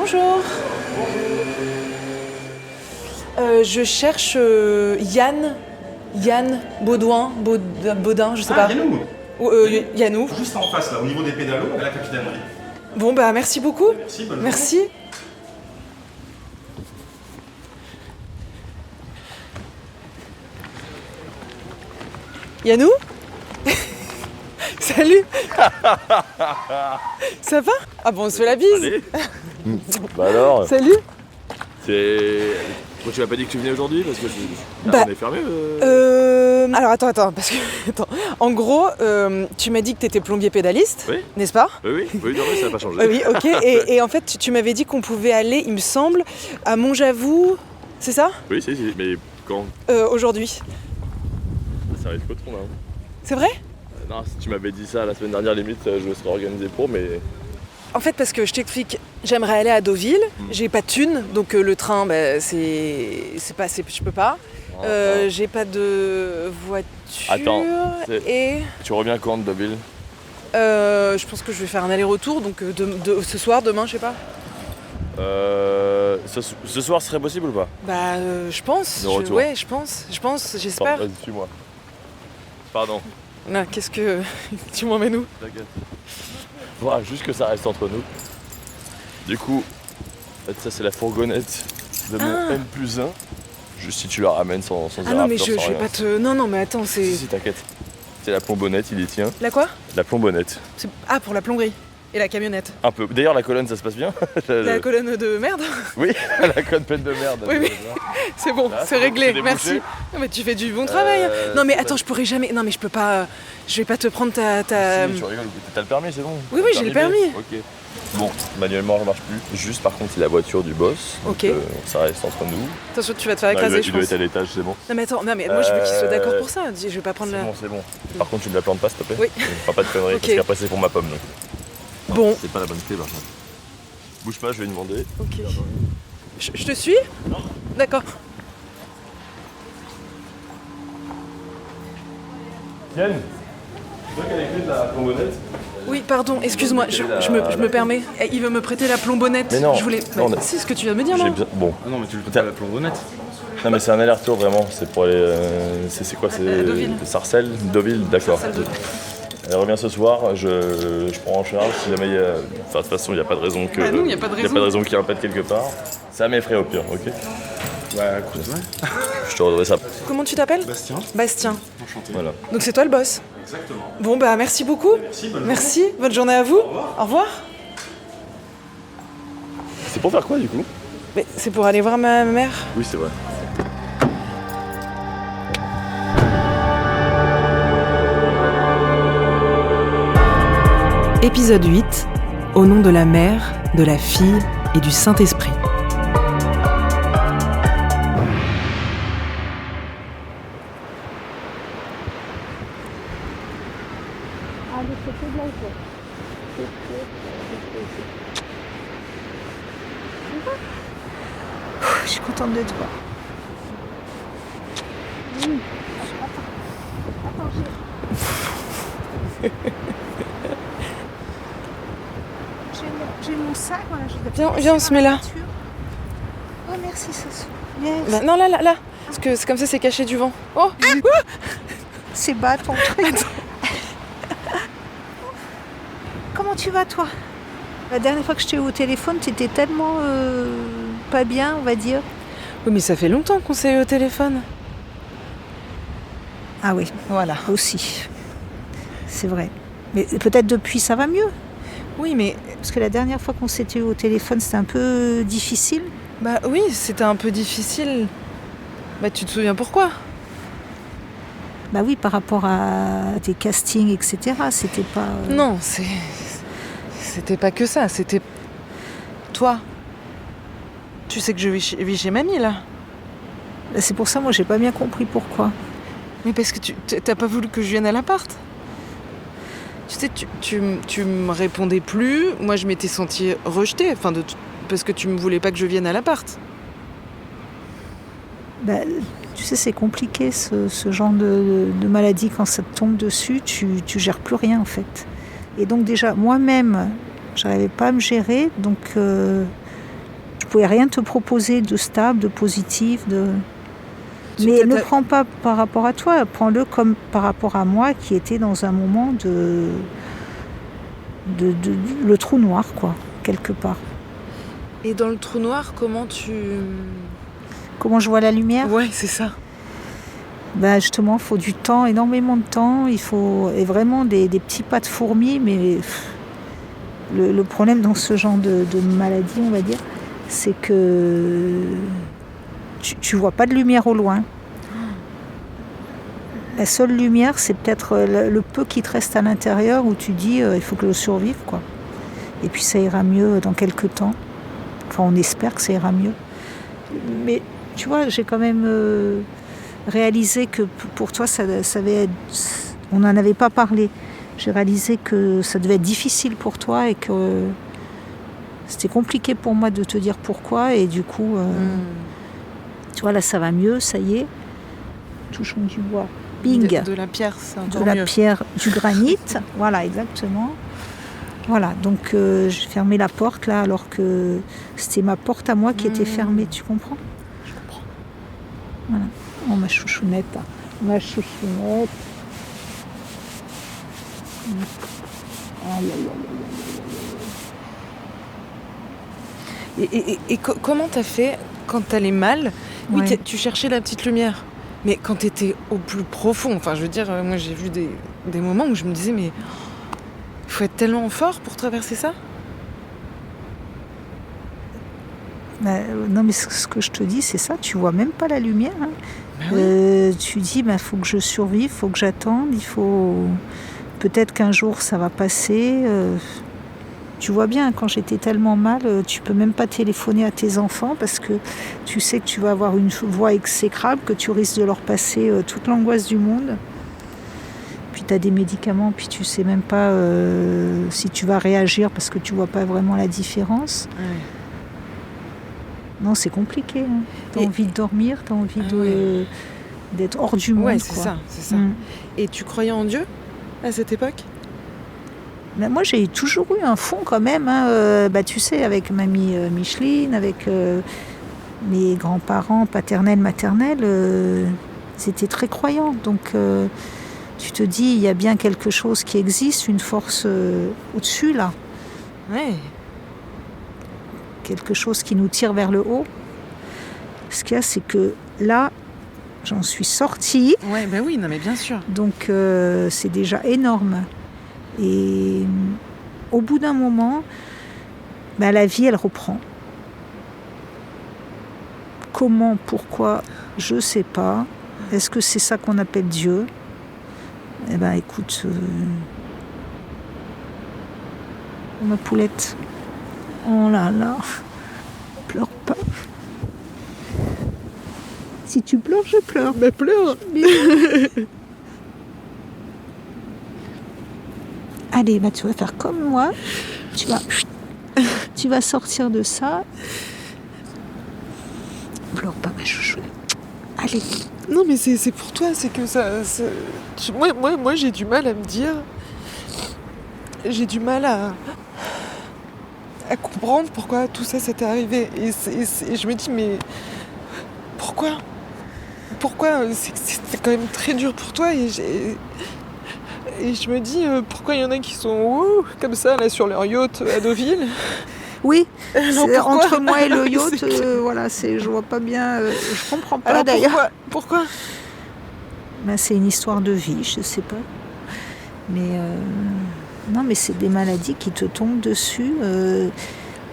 Bonjour. Je cherche Yann Baudin, je sais pas. Yannou. Yannou. Juste en face, là, au niveau des pédalos, à la capitainerie. Bon, bah merci beaucoup. Merci, bonne Merci. Yannou. Salut. Ça va? Ah bon, on se fait la bise. Allez. Bah alors, Salut. Pourquoi tu m'as pas dit que tu venais aujourd'hui? Parce que Bah, on est fermé. Alors attends, parce que en gros, tu m'as dit que t'étais plombier pédaliste, Oui. n'est-ce pas? Oui, non, mais ça n'a pas changé. Oui, ok. Et en fait, tu m'avais dit qu'on pouvait aller, il me semble, à Montjavoux, c'est ça? Oui, si, mais quand? Aujourd'hui. Ça risque pas trop là. C'est vrai? Non, si tu m'avais dit ça la semaine dernière, limite, je me serais organisé pour, mais. En fait, parce que je t'explique, j'aimerais aller à Deauville, j'ai pas de thune, donc le train, bah, je peux pas. J'ai pas de voiture. Attends, et tu reviens quand de Deauville? je pense que je vais faire un aller-retour, donc ce soir, demain, je sais pas. Ce soir serait possible ou pas? Bah, je pense. De retour. Ouais, je pense, j'espère. Attends, vas-y, suis-moi. Pardon. Non, qu'est-ce que. Tu m'emmènes où? T'inquiète. Voilà, juste que ça reste entre nous. Du coup, ça c'est la fourgonnette de mon N+1. Juste si tu la ramènes sans Ah non, mais sans je vais rien. pas te. Non, mais attends, c'est. Si, t'inquiète. C'est la plombonnette, il y tient. La quoi? La plombonnette. Ah, pour la plomberie. Et la camionnette. Un peu. D'ailleurs, la colonne, ça se passe bien? La colonne de merde? Oui, la colonne pleine de merde. Oui. C'est bon, Là, c'est réglé, c'est merci. débouché. Non, mais tu fais du bon travail. Non, mais attends, je pourrais jamais. Non, mais je peux pas. Je vais pas te prendre ta. Si, tu rigoles, t'as le permis, c'est bon? Oui, j'ai le permis. Ok. Bon, manuellement, ça marche plus. Juste par contre, c'est la voiture du boss. Donc, Ok. ça reste entre nous. Attention, tu vas te faire Non, écraser, il je doit pense. être à l'étage, c'est bon. Non, mais attends, moi je veux qu'il soit d'accord pour ça. Je vais pas prendre la. C'est bon. Par contre, tu me la plantes pas, s'il te plaît? Oui. Enfin, pas de conneries, Ok. parce qu'après, c'est pour ma pomme. Donc. Bon, C'est pas la bonne clé, par contre. Bouge pas, je vais demander. ok. Je te suis? Non. D'accord. Yann, tu vois quelle est la clé de la plombonnette? Oui, pardon, excuse-moi, je me permets. Il veut me prêter la plombonnette. Mais non. Je voulais. Non, Bah, mais- c'est ce que tu viens de me dire, J'ai non? bien. Bon. Ah non, mais tu le fais pas la plombonnette. Non, mais c'est un aller-retour vraiment. C'est pour aller. C'est quoi? C'est. Deauville. Sarcelles? Deauville, d'accord. Sarcelles, Elle revient ce soir, je prends en charge. Si jamais il y a. Enfin, de toute façon, il n'y a pas de raison que. Bah non, il y a pas de Il n'y a raison. pas de raison qu'il y ait un pet quelque part. Ça m'effraie au pire, ok? Bah écoute, ouais. Je te redonnerai ça. Comment tu t'appelles? Bastien, Bastien. enchanté. Voilà. Donc c'est toi le boss? Exactement. Bon, bah merci beaucoup. Merci, bonne journée à vous. Au revoir. C'est pour faire quoi du coup? Mais c'est pour aller voir ma mère. Oui, c'est vrai. Épisode 8. Au nom de la Mère, de la Fille et du Saint-Esprit. Je suis contente de toi. J'ai mon sac, voilà, je dois Viens, on se met là. Oh merci Sassou. Yes. Bah, non, là. Parce que c'est comme ça, c'est caché du vent. Oh, C'est bas ton truc. Comment tu vas toi? La dernière fois que je t'ai eu au téléphone, tu étais tellement pas bien, on va dire. oui, mais ça fait longtemps qu'on s'est eu au téléphone. Ah oui, Voilà. aussi. C'est vrai. Mais peut-être depuis ça va mieux. Oui, mais Parce que la dernière fois qu'on s'était eu au téléphone, c'était un peu difficile. bah oui, c'était un peu difficile. Bah tu te souviens pourquoi? Bah oui, par rapport à tes castings, etc. C'était pas. Non, c'était pas que ça, c'était toi. Tu sais que je vis chez mamie là. C'est pour ça, moi, j'ai pas bien compris pourquoi. Mais parce que t'as pas voulu que je vienne à l'appart. Tu sais, tu me répondais plus. Moi, je m'étais sentie rejetée, parce que tu me voulais pas que je vienne à l'appart. Bah, tu sais, c'est compliqué ce genre de maladie. Quand ça te tombe dessus, tu gères plus rien en fait. Et donc déjà, moi-même, j'arrivais pas à me gérer. Donc pouvais rien te proposer de stable, de positif, de... Tu- Mais t'as- ne t'as- prends pas par rapport à toi, prends-le comme par rapport à moi qui était dans un moment de le trou noir, quoi, quelque part. Et dans le trou noir, comment tu... Comment je vois la lumière? Ouais, c'est ça. Ben justement, il faut du temps, énormément de temps, il faut et vraiment des petits pas de fourmi, mais le problème dans ce genre de maladie, on va dire, c'est que tu vois pas de lumière au loin. La seule lumière, c'est peut-être le peu qui te reste à l'intérieur où tu dis il faut que je survive, quoi. Et puis ça ira mieux dans quelques temps. Enfin, on espère que ça ira mieux. Mais tu vois, j'ai quand même réalisé que pour toi, ça devait être... On n'en avait pas parlé. J'ai réalisé que ça devait être difficile pour toi et que c'était compliqué pour moi de te dire pourquoi. Et du coup, tu vois, là, ça va mieux, ça y est. Touchons du bois. Bing. De la pierre, c'est De encore la mieux. pierre, du granit. Voilà, exactement. Voilà, donc j'ai fermé la porte là, alors que c'était ma porte à moi qui était fermée, tu comprends? Je comprends. Voilà. Oh, ma chouchounette. Ma chouchounette. Aïe, aïe, aïe. Et comment t'as fait quand t'allais mal? Oui, Ouais. tu cherchais la petite lumière. Mais quand t'étais au plus profond, enfin je veux dire, moi j'ai vu des moments où je me disais, mais il faut être tellement fort pour traverser ça. Non, mais ce que je te dis, c'est ça, tu vois même pas la lumière. Hein. Bah oui. Tu dis, faut que je survive, faut que j'attende, il faut... Peut-être qu'un jour ça va passer. Tu vois bien, quand j'étais tellement mal, tu peux même pas téléphoner à tes enfants parce que tu sais que tu vas avoir une voix exécrable, que tu risques de leur passer toute l'angoisse du monde. Puis tu as des médicaments, puis tu sais même pas si tu vas réagir parce que tu vois pas vraiment la différence. Ouais. Non, c'est compliqué. Hein. Tu as Et- envie de dormir, tu as envie Ah d'être hors du monde. Ouais, c'est quoi. ça, c'est ça. Mm. Et tu croyais en Dieu à cette époque? Ben, moi, j'ai toujours eu un fond quand même. Hein. Tu sais, avec mamie Micheline, avec mes grands-parents paternels, maternels, c'était très croyant. Donc, tu te dis, il y a bien quelque chose qui existe, une force au-dessus, là. Ouais. Quelque chose qui nous tire vers le haut. Ce qu'il y a, c'est que là, j'en suis sortie. Ouais, bah oui, non mais bien sûr. Donc, c'est déjà énorme. Et au bout d'un moment, la vie, elle reprend. Comment, pourquoi, je ne sais pas. Est-ce que c'est ça qu'on appelle Dieu? Eh ben, écoute, ma poulette. Oh là là, pleure pas. Si tu pleures, je pleure. Bah pleure. Allez, tu vas faire comme moi. Tu vas sortir de ça. Pleure pas, ma chouchou. Allez. Non mais c'est pour toi, c'est que ça... Moi j'ai du mal à me dire... J'ai du mal à comprendre pourquoi tout ça s'était arrivé. Et je me dis, mais pourquoi c'est quand même très dur pour toi. Et je me dis, pourquoi il y en a qui sont comme ça, là, sur leur yacht à Deauville. Oui, Alors, c'est pourquoi entre moi et le yacht, C'est- voilà, je vois pas bien, je comprends pas Alors d'ailleurs. pourquoi C'est une histoire de vie, je sais pas. Mais non, mais c'est des maladies qui te tombent dessus.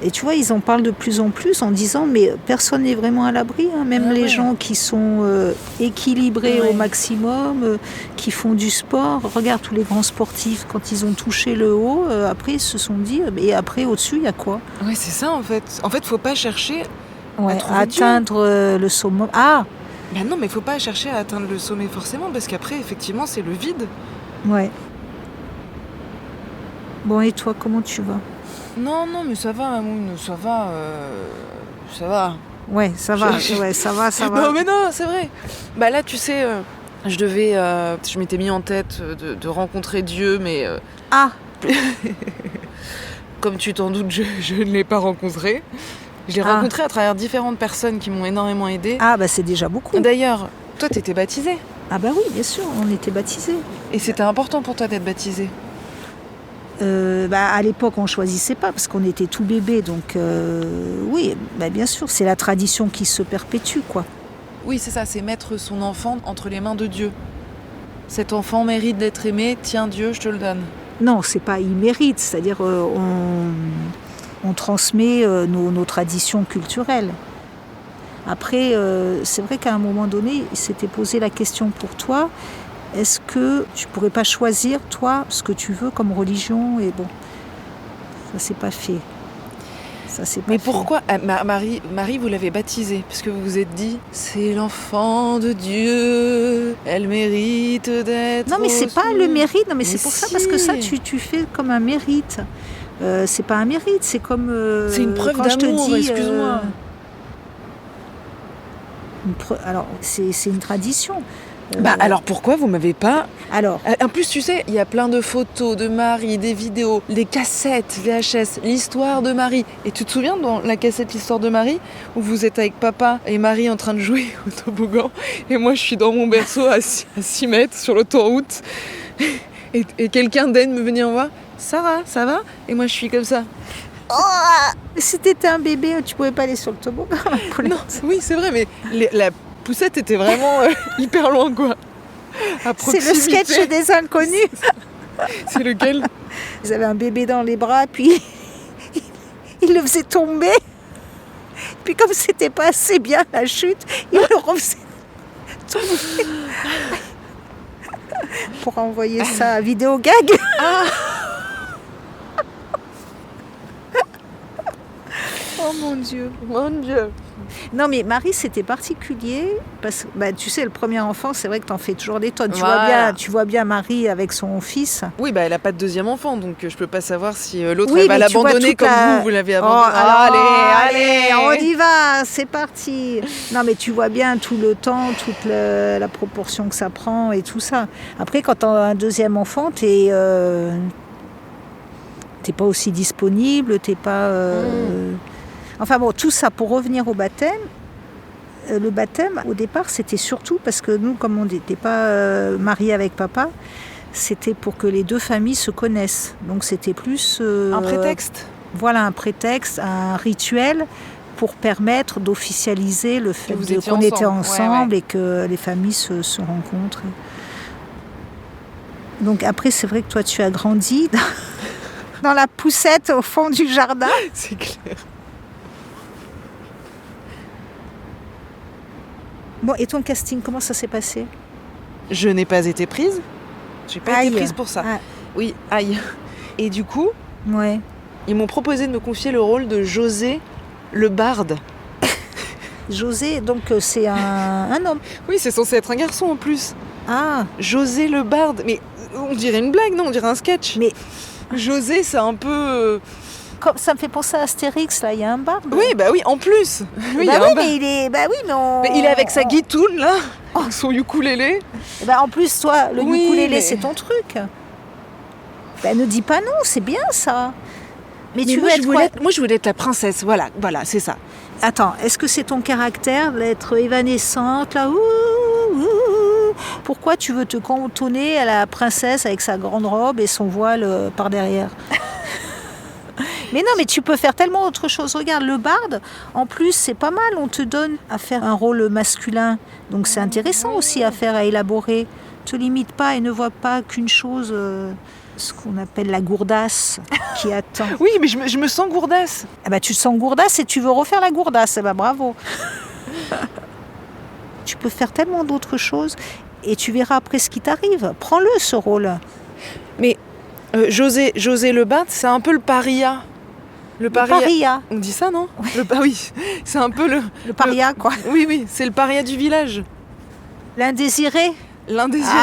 Et tu vois, ils en parlent de plus en plus en disant, mais personne n'est vraiment à l'abri. Hein. Même Ah les ouais. gens qui sont équilibrés Ouais. au maximum, qui font du sport. Regarde tous les grands sportifs, quand ils ont touché le haut, après ils se sont dit, mais après au-dessus, il y a quoi? Ouais, c'est ça en fait. En fait, faut pas chercher... Ouais, trouver Dieu. atteindre le summum. Ah, Ben non, mais faut pas chercher à atteindre le sommet forcément, parce qu'après, effectivement, c'est le vide. ouais. Bon, et toi, comment tu vas? Non, mais ça va, Mamoun, ça va. Ça va. Ouais, ça va, Je- ouais, ça va. Non, mais non, c'est vrai. Bah là, tu sais, je m'étais mis en tête de rencontrer Dieu, mais Ah, comme tu t'en doutes, je ne l'ai pas rencontré. Je l'ai rencontré à travers différentes personnes qui m'ont énormément aidée. Ah, bah c'est déjà beaucoup. D'ailleurs, toi, t'étais baptisée. Ah bah oui, bien sûr, on était baptisés. Et c'était important pour toi d'être baptisée. À l'époque, on ne choisissait pas parce qu'on était tout bébé. Donc oui, bah, bien sûr, c'est la tradition qui se perpétue, quoi. Oui, c'est ça, c'est mettre son enfant entre les mains de Dieu. Cet enfant mérite d'être aimé, tiens Dieu, je te le donne. Non, c'est pas il mérite, c'est-à-dire on transmet nos traditions culturelles. Après, c'est vrai qu'à un moment donné, il s'était posé la question pour toi, est-ce que tu pourrais pas choisir, toi, ce que tu veux comme religion? Et bon, ça s'est pas fait. Mais pourquoi Marie, vous l'avez baptisée? Parce que vous vous êtes dit, c'est l'enfant de Dieu, elle mérite d'être... Non, mais c'est pas le mérite, non, mais c'est pour ça, parce que ça, si. tu fais comme un mérite. C'est pas un mérite, c'est comme... C'est une preuve quand je te d'amour, dis, excuse-moi. Alors, c'est une tradition. Alors pourquoi vous m'avez pas... Alors, En plus, tu sais, il y a plein de photos de Marie, des vidéos, les cassettes VHS, l'histoire de Marie. Et tu te souviens dans la cassette l'histoire de Marie, où vous êtes avec papa et Marie en train de jouer au toboggan, et moi je suis dans mon berceau à 6 mètres sur l'autoroute, et quelqu'un d'aide me venir voir, Sarah, ça va? Et moi je suis comme ça. si t'étais un bébé, tu pouvais pas aller sur le toboggan, ma poulette. Non, oui, c'est vrai, mais la poussette était vraiment hyper loin, quoi. À C'est le proximité. sketch des inconnus. C'est lequel? Ils avaient un bébé dans les bras, puis ils le faisaient tomber. Puis comme c'était pas assez bien la chute, ils le refaisaient tomber. Pour envoyer ça à Vidéogag. Oh mon Dieu. Mon Dieu. Non mais Marie c'était particulier parce que tu sais le premier enfant c'est vrai que t'en fais toujours des tonnes. Voilà. Tu vois bien Marie avec son fils. Oui, elle a pas de deuxième enfant, donc je peux pas savoir si l'autre Oui, elle va mais tu vois l'abandonner toute comme vous l'avez Oh, abandonné. alors, allez, on y va, c'est parti. Non mais tu vois bien tout le temps, toute la proportion que ça prend et tout ça. Après quand t'as un deuxième enfant, t'es pas aussi disponible, t'es pas... Enfin bon, tout ça pour revenir au baptême. Le baptême, au départ, c'était surtout parce que nous, comme on n'était pas mariés avec papa, c'était pour que les deux familles se connaissent. Donc c'était plus... Un prétexte. Voilà, un prétexte, un rituel pour permettre d'officialiser le fait vous étiez qu'on était ensemble. ensemble Ouais. et que les familles se rencontrent. Donc après, c'est vrai que toi, tu as grandi dans la poussette au fond du jardin. C'est clair. Bon, et ton casting, comment ça s'est passé? Je n'ai pas été prise. J'ai pas été Aïe. prise pour ça. Ah, Oui, aïe. Et du coup, ouais. ils m'ont proposé de me confier le rôle de José le barde. José, donc c'est un homme. Oui, c'est censé être un garçon en plus. Ah, José le barde. Mais on dirait une blague, non? On dirait un sketch. mais José, c'est un peu... comme, ça me fait penser à Astérix, là, il y a un barde. Oui, en plus. Oui, il y a un barde. mais il est... Mais il est avec sa guitoune, là, avec son ukulélé. En plus, toi, le Oui, ukulélé, mais- c'est ton truc. Ne dis pas non, c'est bien ça. Mais tu veux moi, être quoi? je voulais être la princesse, voilà, c'est ça. Attends, est-ce que c'est ton caractère d'être évanescente, là ouh. Pourquoi tu veux te cantonner à la princesse avec sa grande robe et son voile par derrière? Mais non, mais tu peux faire tellement autre chose. Regarde, le barde, en plus, c'est pas mal. On te donne à faire un rôle masculin. Donc c'est intéressant aussi à faire, à élaborer. Te limite pas et ne vois pas qu'une chose, ce qu'on appelle la gourdasse qui attend. Oui, mais je me sens gourdasse. Tu te sens gourdasse et tu veux refaire la gourdasse. Bravo. Tu peux faire tellement d'autres choses et tu verras après ce qui t'arrive. Prends-le, ce rôle. Mais José le barde, c'est un peu le paria. Le Paria. On dit ça, non? Oui, c'est un peu Le paria, quoi. Oui, c'est le paria du village. L'indésiré. L'indésiré,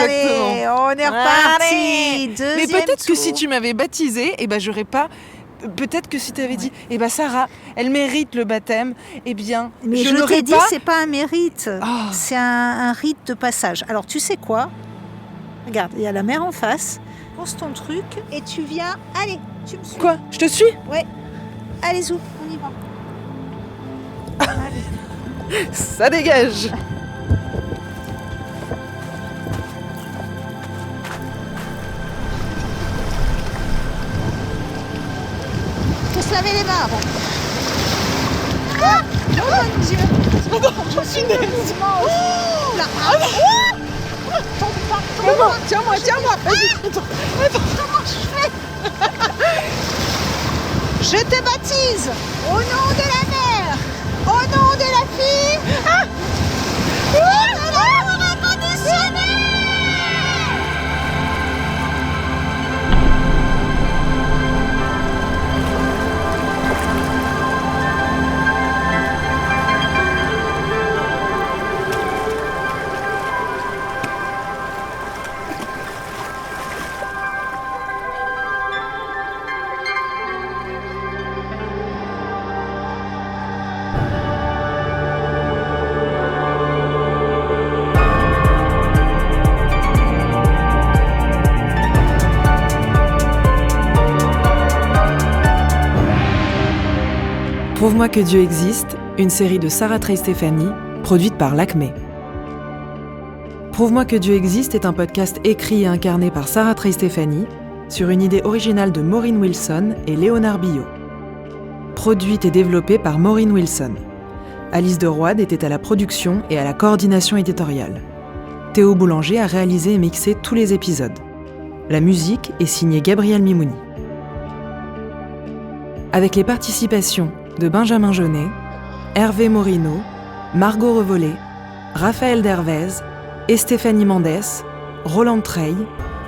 exactement. Allez, on est reparti. Mais Deuxième peut-être que tour. si tu m'avais baptisée, j'aurais pas... Peut-être que si tu avais dit, Sarah, elle mérite le baptême, Mais je je n'aurais t'ai dit, pas... c'est pas un mérite. Ah. C'est un rite de passage. Alors, tu sais quoi? Regarde, il y a la mer en face. Pose ton truc et tu viens. Allez, tu me suis. Quoi? Je te suis? Ouais. Allez, zou, on y va. Ça dégage. Faut se laver les mains avant. Ah, oh mon Dieu. Je suis des mouvements aussi. Là. Tombe pas. Tiens-moi. Vas-y. Comment je fais? Je te baptise au nom de la mère, au nom de la fille, et de l'amour inconditionnel. Prouve-moi que Dieu existe, une série de Sarah Trey Stéphanie, produite par l'Acmé. Prouve-moi que Dieu existe est un podcast écrit et incarné par Sarah Trey Stéphanie, sur une idée originale de Maureen Wilson et Léonard Billot. Produite et développée par Maureen Wilson. Alice de Roide était à la production et à la coordination éditoriale. Théo Boulanger a réalisé et mixé tous les épisodes. La musique est signée Gabriel Mimouni. Avec les participations de Benjamin Jeunet, Hervé Morino, Margot Revollet, Raphaël Dervez et Stéphanie Mendès, Roland Treille,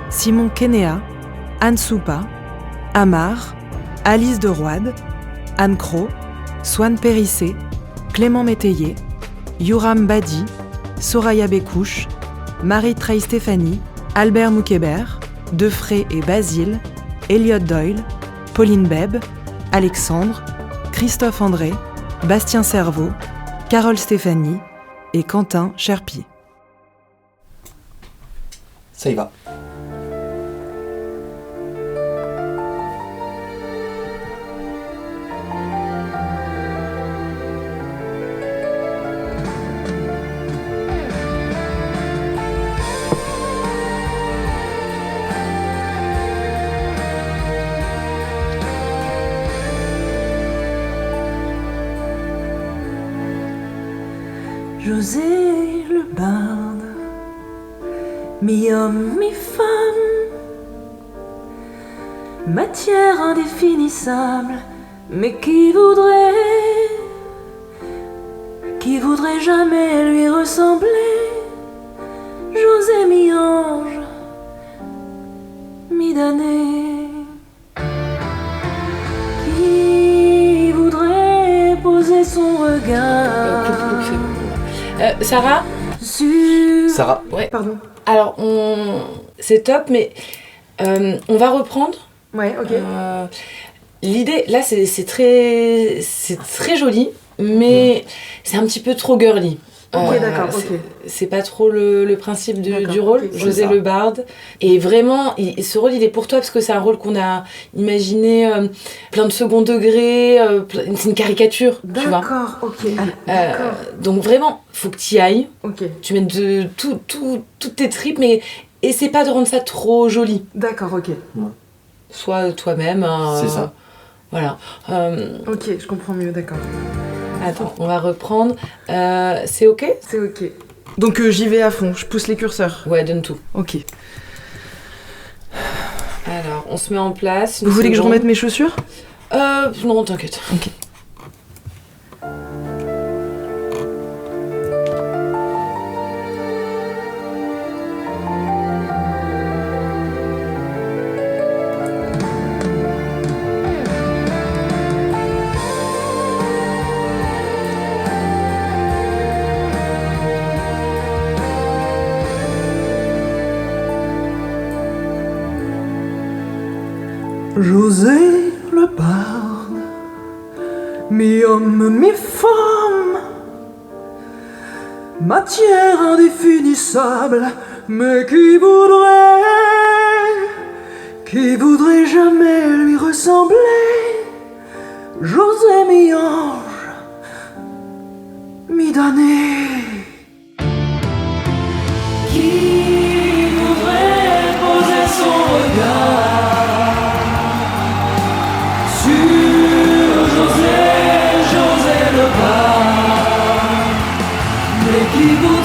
Simon Kenéa, Anne Soupa, Amar, Alice de Roide, Anne Cros, Swan Périssé, Clément Métayer, Yoram Badi, Soraya Bécouche, Marie Trey Stéphanie, Albert Moukébert, Defray et Basile, Elliot Doyle, Pauline Bebb, Alexandre, Christophe André, Bastien Cerveau, Carole Stéphanie et Quentin Cherpier. Ça y va. José le barde, mi-homme, mi-femme, matière indéfinissable, mais qui voudrait jamais lui ressembler? José mi-ange, mi-damné, qui voudrait poser son regard. Sarah Sarah. Ouais. Pardon. Alors, c'est top, mais on va reprendre. Ouais, ok. L'idée, là, c'est très joli, mais c'est un petit peu trop girly. Ok, d'accord, ok. C'est pas trop le principe du rôle, ok, José ça. le barde. Et vraiment, ce rôle, il est pour toi parce que c'est un rôle qu'on a imaginé plein de second degré, c'est une caricature, tu vois. D'accord, ok. Donc vraiment, faut que tu y ailles, Ok, tu mettes toutes tes tripes, mais essaie pas de rendre ça trop joli. d'accord, ok. Sois toi-même. C'est ça. Voilà. Ok, je comprends mieux, d'accord. Attends, on va reprendre. C'est ok ? C'est ok. Donc j'y vais à fond, je pousse les curseurs. Ouais, donne tout. Ok. Alors, on se met en place. Vous voulez que je remette mes chaussures? Non, t'inquiète. Ok. José le barde, mi-homme, mi-femme, matière indéfinissable, mais qui voudrait jamais lui ressembler? José mi-ange, Midane. Qui voudrait poser son regard sur José le pas, mais qui voudrait